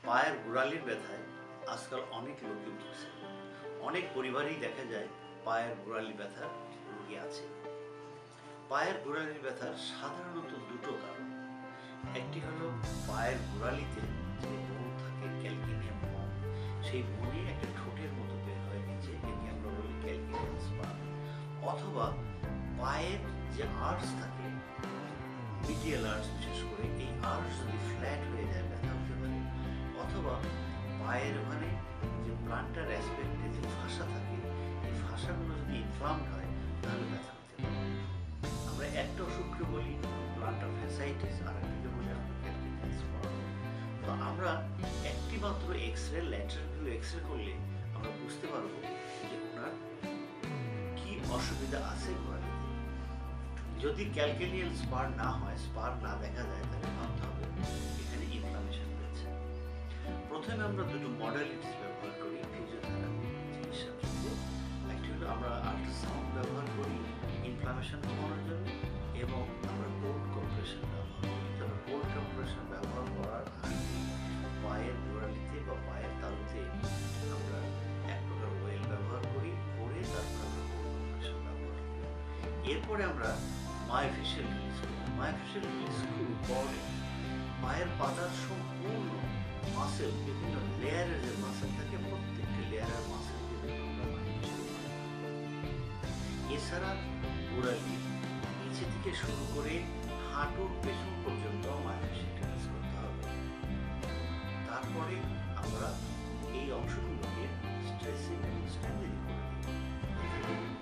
পায়ের গোড়ালির ব্যথায় আজকাল অনেক লোকই ভুগছে। অনেক পরিবারেই দেখা যায় পায়ের গোড়ালি ব্যথার রোগী আছে। পায়ের গোড়ালির ব্যথার সাধারণত দুটো কারণ। একটি হলো পায়ের গোড়ালিতে যে বোন থাকে ক্যালকেনিয়াম বোন, সেই বোনে একটা ঠোঁটের মতো বের হয়ে গেছে, একে আমরা বলি ক্যালকেনিয়াম স্পার। অথবা পায়ের যে আর্চ থাকে, মিডিয়াল আর্চ বিশেষ করে, এই আর্চ যদি ফ্ল্যাট হয়ে যায় ব্যথা হতে পারে। অথবা পায়ের ওখানে যে প্লান্টার অ্যাসপেক্টে যে ফাঁসা থাকে, এই ফাঁসাগুলো যদি ইনফ্লামড হয় তাহলে ব্যথা হতে পারে। আমরা একটা অসুখকে বলি প্লান্টার ফ্যাসাইটিস, আর একটাকে বলি আমরা ক্যালকেনিয়াম স্পার। তো আমরা একটি মাত্র এক্সরে, ল্যাটারাল ভিউ এক্সরে করলে আমরা বুঝতে পারবো যে ওনার কি অসুবিধা আছে গোড়ালিতে। যদি ক্যালকেনিয়াম স্পার না হয়, স্পার না দেখা যায়, তাহলে ভাবতে হবে এখানে ইনফ্লামেশন হয়েছে। প্রথমে আমরা দুটো মডালিটিস ব্যবহার করি ফিজিওথেরাপি চিকিৎসার জন্য। একটি হলো আমরা আল্ট্রাসাউন্ড ব্যবহার করি ইনফ্লামেশন কমানোর জন্য, এবং আমরা কোল্ড কম্প্রেশন ব্যবহার করি। তবে কোল্ড কম্প্রেশন ব্যবহার করার আগে পায়ের গোড়ালিতে বা পায়ের তালুতে আমরা এক প্রকার ওয়েল ব্যবহার করি, করে তারপর আমরা কোল্ড কম্প্রেশন ব্যবহার করি। এরপরে আমরা মায়োফেশিয়াল রিলিজ করি। মায়োফেশিয়াল রিলিজ খুব ইম্পর্টেন্ট। পায়ের পাতার সম্পূর্ণ মাসেল, বিভিন্ন লেয়ারের যে মাসেল থাকে, প্রত্যেকটি লেয়ারের মাসেলকে আমরা মায়োফেশিয়াল করি। এছাড়া গোড়ালি নিচে থেকে শুরু করে হাঁটুর পেছন পর্যন্ত মায়োফেশিয়াল রিলিজ করতে হবে। তারপরে আমরা এই অংশগুলোকে স্ট্রেচিং এবং স্ট্রেংথেনিং করে দিই।